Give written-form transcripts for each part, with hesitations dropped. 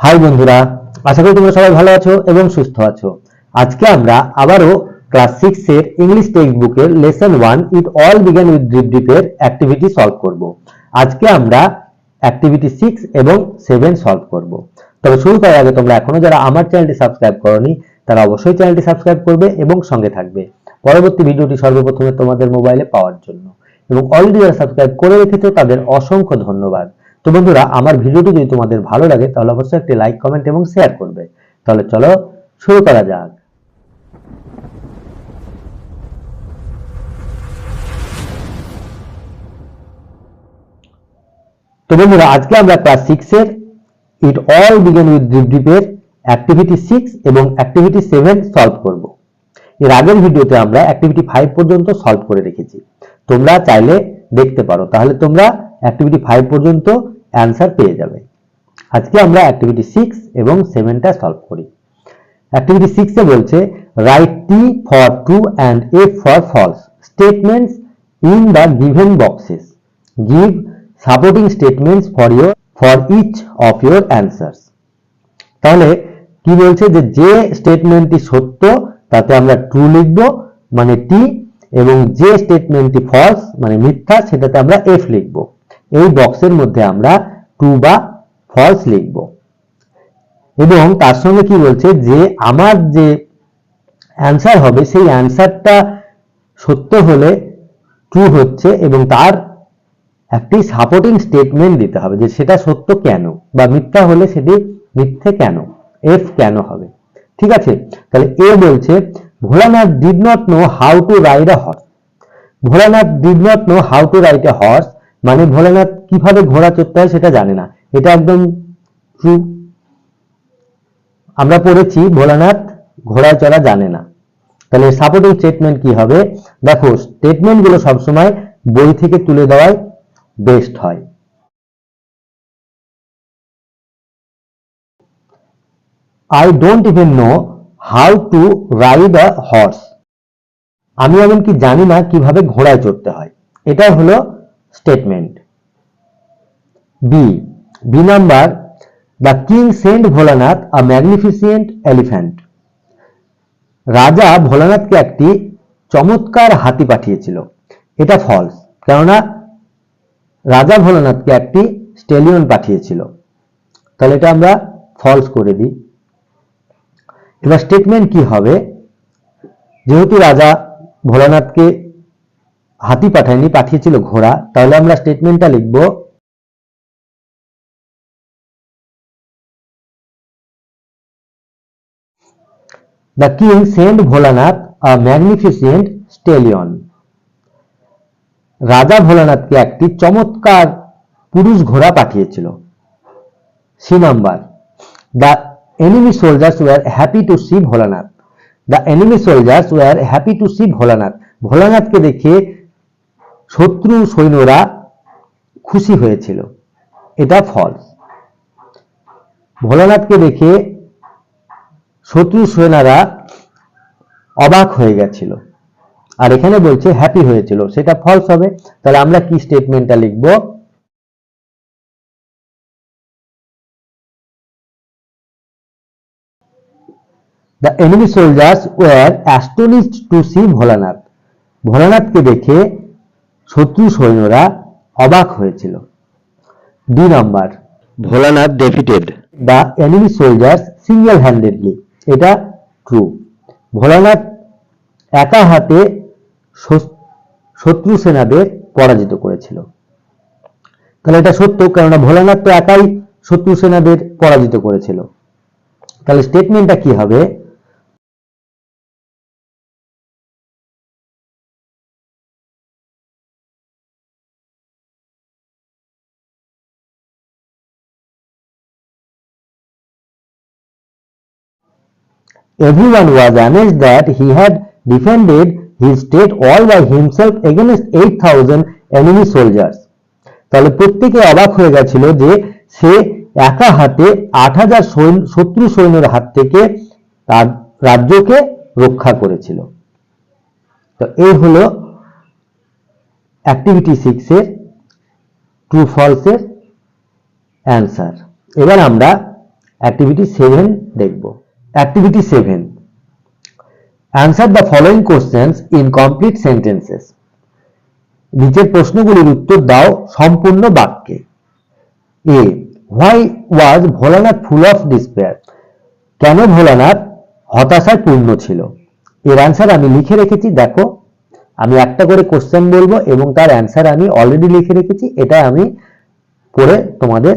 High বন্ধুরা, আশা করি তোমরা সবাই ভালো আছো এবং সুস্থ আছো। আজকে আমরা আবারও ক্লাস 6 এর ইংলিশ টেক্সট বুকের lesson 1 it all began with drip ড্রিপের অ্যাক্টিভিটি সলভ করব। আজকে আমরা অ্যাক্টিভিটি 6 এবং 7 সলভ করব। তবে শুরু করার আগে তোমরা এখনো যারা আমার চ্যানেলটি সাবস্ক্রাইব করোনি তারা অবশ্যই চ্যানেলটি সাবস্ক্রাইব করবে এবং সঙ্গে থাকবে পরবর্তী ভিডিওটি সর্বপ্রথমে তোমাদের মোবাইলে পাওয়ার জন্য। এবং অলরেডি যারা সাবস্ক্রাইব করে রেখেছো তাদের অসংখ্য ধন্যবাদ। তো বন্ধুরা, আমার ভিডিওটি যদি তোমাদের ভালো লাগে তাহলে অবশ্যই একটি লাইক, কমেন্ট এবং শেয়ার করবে। তাহলে চলো শুরু করা যাক। তো বন্ধুরা, আজকে আমরা ক্লাস 6 এর it all begin with drip ড্রিপের অ্যাক্টিভিটি 6 এবং অ্যাক্টিভিটি 7 সলভ করব। এর আগের ভিডিওতে আমরা অ্যাক্টিভিটি 5 পর্যন্ত সলভ করে রেখেছি, তোমরা চাইলে দেখতে পারো, তাহলে তোমরা অ্যাক্টিভিটি 5 পর্যন্ত অ্যান্সার পেয়ে যাবে। আজকে আমরা অ্যাক্টিভিটি 6 এবং 7টা সলভ করি। অ্যাক্টিভিটি 6 এ বলছে right T for true and F for false statements in the given boxes. Give supporting statements for each of your answers. তাহলে কি বলছে যে স্টেটমেন্টটি সত্য তাতে আমরা ট্রু লিখব মানে টি, এবং যে স্টেটমেন্টটি ফলস মানে মিথ্যা সেটাতে আমরা এফ লিখব। এই বক্সের মধ্যে আমরা ট্রু বা ফলস লিখব। এবং তার সঙ্গে কি বলছে যে আমার যে অ্যান্সার হবে সেই অ্যান্সারটা সত্য হলে ট্রু হচ্ছে এবং তার একটি সাপোর্টিং স্টেটমেন্ট দিতে হবে যে সেটা সত্য কেন, বা মিথ্যা হলে সেটি মিথ্যে কেন, এফ কেন হবে। ঠিক আছে, তাহলে এ বলছে Bholanath did not know how to ride a horse. Bholanath did not know how to ride a horse মানে ভোলানাথ কিভাবে ঘোড়া চড়তে হয় সেটা জানে না। এটা একদম ট্রু। আমরা পড়েছি ভোলানাথ ঘোড়ায় চড়া জানে না। তাহলে সাপোর্টিং স্টেটমেন্ট কি হবে? দেখো, স্টেটমেন্ট গুলো সবসময় বই থেকে তুলে দেওয়াই বেস্ট হয়। I don't even know how to ride a horse. আমি এমনকি জানি না কিভাবে ঘোড়ায় চড়তে হয়। এটা হলো statement. B number, the king sent Bholanath a magnificent elephant. রাজা ভোলানাথকে একটি চমৎকার হাতি পাঠিয়েছিল। এটা ফলস, কেননা রাজা ভোলানাথকে একটি স্টেলিয়ন পাঠিয়েছিল। তাহলে এটা আমরা ফলস করে দিই। এবার স্টেটমেন্ট কি হবে? যেহেতু রাজা ভোলানাথকে হাতি পাঠায়নি, পাঠিয়েছিল ঘোড়া, তাহলে আমরা স্টেটমেন্টটা লিখব the king sent Bholanath a magnificent stallion. রাজা ভোলানাথকে একটি চমৎকার পুরুষ ঘোড়া পাঠিয়েছিল। C number, the enemy soldiers were happy to see Bholanath. The enemy soldiers were happy to see Bholanath. ভোলানাথকে দেখে শত্রু সৈন্যরা খুশি হয়েছিল। এটা ফলস। ভোলানাথকে দেখে শত্রু সৈন্যরা অবাক হয়ে গেছিল, আর এখানে বলছে হ্যাপি হয়েছিল, সেটা ফলস হবে। তাহলে আমরা কি স্টেটমেন্টটা লিখব? The enemy soldiers were astonished to see Bholanath. ভোলানাথকে দেখে শত্রু সৈন্যরা অবাক হয়েছিল। D number, Bholanath defeated the enemy soldiers single handedly। এটা ট্রু। ভোলানাথ একা হাতে শত্রু সেনাদের পরাজিত করেছিল। তাহলে এটা সত্য, কেননা ভোলানাথ তো একাই শত্রু সেনাদের পরাজিত করেছিল। তাহলে স্টেটমেন্টটা কি হবে? Everyone was amazed that he had defended his state all by himself against 8,000 enemy soldiers। তাহলে প্রত্যেকে অবাক হয়ে গেছিল যে সে একা হাতে 8,000 শত্রু সৈন্যের হাত থেকে তার রাজ্যকে রক্ষা করেছিল। তো এই হলো অ্যাক্টিভিটি 6 এর ট্রু ফলস এর অ্যান্সার। এবার আমরা অ্যাক্টিভিটি 7 দেখব। Activity 7, answer the following questions in complete sentences. নিচের প্রশ্নগুলির উত্তর দাও সম্পূর্ণ বাক্যে। A, why was Bholanath full of despair? কেন ভোলানাথ হতাশায় পূর্ণ ছিল? এর অ্যান্সার আমি লিখে রেখেছি, দেখো আমি একটা করে কোশ্চেন বলবো এবং তার অ্যান্সার আমি অলরেডি লিখে রেখেছি, এটা আমি পড়ে তোমাদের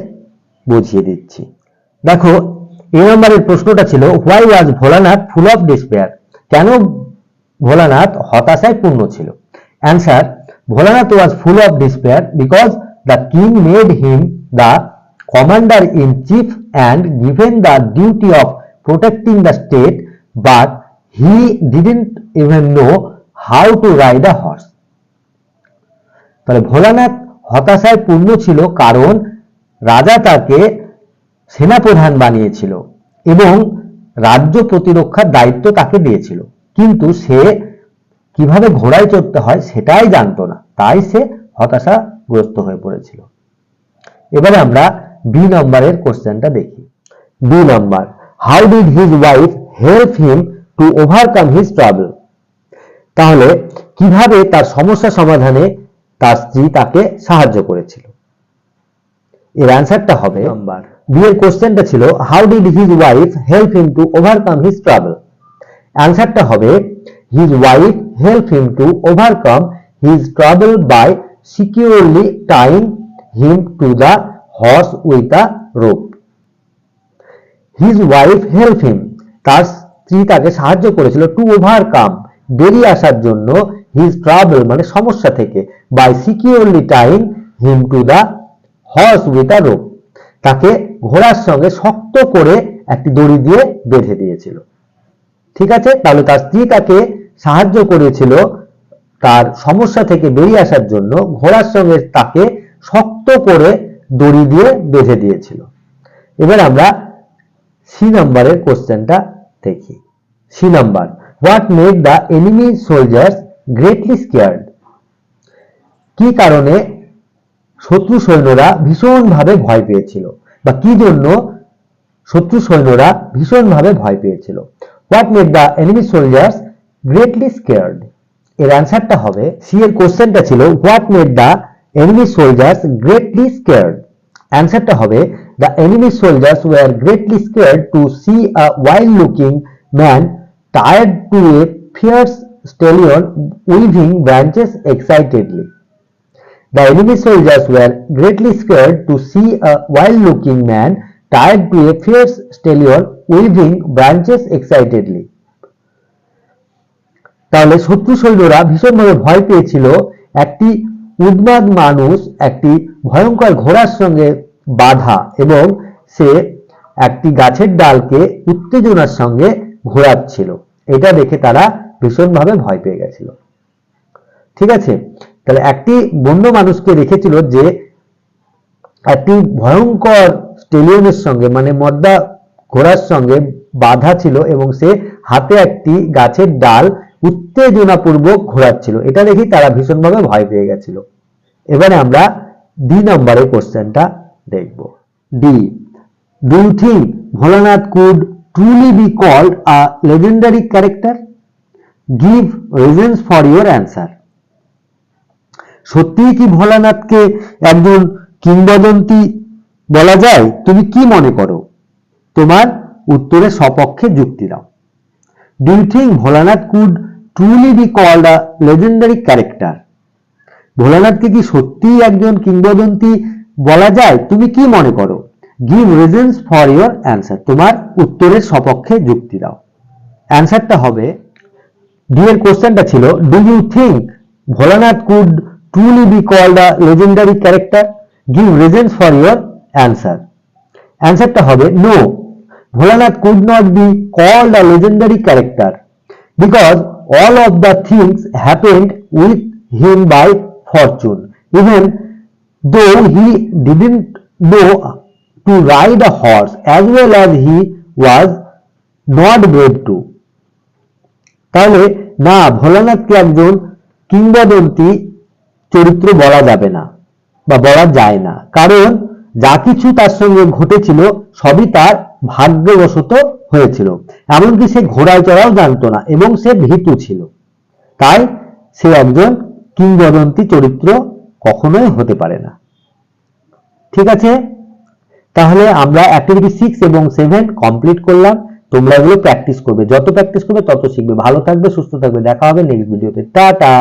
বুঝিয়ে দিচ্ছি। দেখো এ নম্বরের প্রশ্নটা ছিল why was Bholanath full of despair? কেন ভোলানাথ হতাশায় পূর্ণ ছিল? Answer, Bholanath was full of despair because the king made him the commander in chief and given the duty of protecting the state, but he didn't even know how to ride a horse. তাহলে ভোলানাথ হতাশায় পূর্ণ ছিল কারণ রাজা তাকে সেনাপ্রধান বানিয়েছিল এবং রাজ্য প্রতিরক্ষার দায়িত্ব তাকে দিয়েছিল, কিন্তু সে কিভাবে ঘোড়ায় চড়তে হয় সেটাই জানতো না, তাই সে হতাশাগ্রস্ত হয়ে পড়েছিল। এবারে আমরা বি নম্বরের কোশ্চেনটা দেখি। B number, how did his wife help him to overcome his trouble? তাহলে কিভাবে তার সমস্যা সমাধানে তার স্ত্রী তাকে সাহায্য করেছিল? এর অ্যান্সারটা হবে নাম্বার বি এর কোশ্চেনটা ছিল how did his wife help him to overcome his trouble? অ্যান্সারটা হবে his wife help him to overcome his trouble by securely tying him to the horse with a rope. His wife helped him, তার স্ত্রী তাকে সাহায্য করেছিল to overcome, বেরিয়ে আসার জন্য, হিজ ট্রাবল মানে সমস্যা থেকে, by securely tying him to the horse with a rope, তাকে ঘোড়ার সঙ্গে শক্ত করে একটি দড়ি দিয়ে বেঁধে দিয়েছিল। ঠিক আছে, তাহলে তার স্ত্রী তাকে সাহায্য করেছিল তার সমস্যা থেকে বেরিয়ে আসার জন্য, ঘোড়ার সঙ্গে তাকে শক্ত করে দড়ি দিয়ে বেঁধে দিয়েছিল। এবার আমরা সি নম্বরের কোশ্চেনটা দেখি। C number, what made the enemy soldiers greatly scared? কি কারণে শত্রু সৈন্যরা ভীষণভাবে ভয় পেয়েছিল, বা কি জন্য শত্রু সৈন্যরা ভীষণভাবে ভয় পেয়েছিল? What made the enemy soldiers greatly scared? এর অ্যান্সারটা হবে, সি এর কোশ্চেনটা ছিল what made the enemy soldiers greatly scared. অ্যান্সারটা হবে the enemy soldiers were greatly scared to see a wild looking man tied to a fierce stallion weaving branches excitedly. The enemy soldiers were greatly scared to see a wild looking man tied to a fierce stallion weaving branches excitedly. তাহলে শত্রু সৈন্যরা ভীষণভাবে ভয় পেয়েছিল একটি উন্মাদ মানুষ একটি ভয়ঙ্কর ঘোড়ার সঙ্গে বাঁধা এবং সে একটি গাছের ডালকে উত্তেজনার সঙ্গে ঘোরাচ্ছিল, এটা দেখে তারা ভীষণভাবে ভয় পেয়ে গেছিল। ঠিক আছে, তাহলে একটি বন্য মানুষকে রেখেছিল যে একটি ভয়ঙ্কর স্টেলিয়নের সঙ্গে মানে মদ্দা ঘোড়ার সঙ্গে বাঁধা ছিল এবং সে হাতে একটি গাছের ডাল উত্তেজনাপূর্বক ঘোরাচ্ছিল, এটা দেখেই তারা ভীষণভাবে ভয় পেয়ে গেছিল। এবারে আমরা ডি নম্বরের কোশ্চেনটা দেখব। D, do you think Bholanath could truly be called a legendary character? Give reasons for your answer. সত্যিই কি ভোলানাথকে একজন কিংবদন্তি বলা যায়? তুমি কি মনে করো? তোমার উত্তরের সপক্ষে যুক্তি দাও। Do you think Bholanath could truly be called a legendary character? ভোলানাথকে কি সত্যিই একজন কিংবদন্তি বলা যায়? তুমি কি মনে করো? Give reasons for your answer, তোমার উত্তরের সপক্ষে যুক্তি দাও। অ্যান্সারটা হবে, ডি এর কোশ্চেনটা ছিল do you think Bholanath could truly be called a legendary character? Give reasons for your answer. অ্যান্সারটা হবে no, Bholanath could not be called a legendary character because all of the things happened with him by fortune, even though he didn't know to ride a horse as well as he was not brave to. তাহলে না, ভোলানাথকে একজন কিংবদন্তি চরিত্র বলা যাবে না বা বলা যায় না, কারণ যা কিছু তার সঙ্গে ঘটেছিল সবই তার ভাগ্যবশত হয়েছিল। এমনকি সে ঘোড়ায় চড়াও জানতো না এবং সে ভীতু ছিল। তাই সে একজন কিংবদন্তি চরিত্র কখনোই হতে পারে না। ঠিক আছে, তাহলে আমরা অ্যাক্টিভিটি 6 এবং 7 কমপ্লিট করলাম। তোমরা এগুলো প্র্যাকটিস করবে, যত প্র্যাকটিস করবে তত শিখবে। ভালো থাকবে, সুস্থ থাকবে, দেখা হবে নেক্সট ভিডিওতে। টাটা।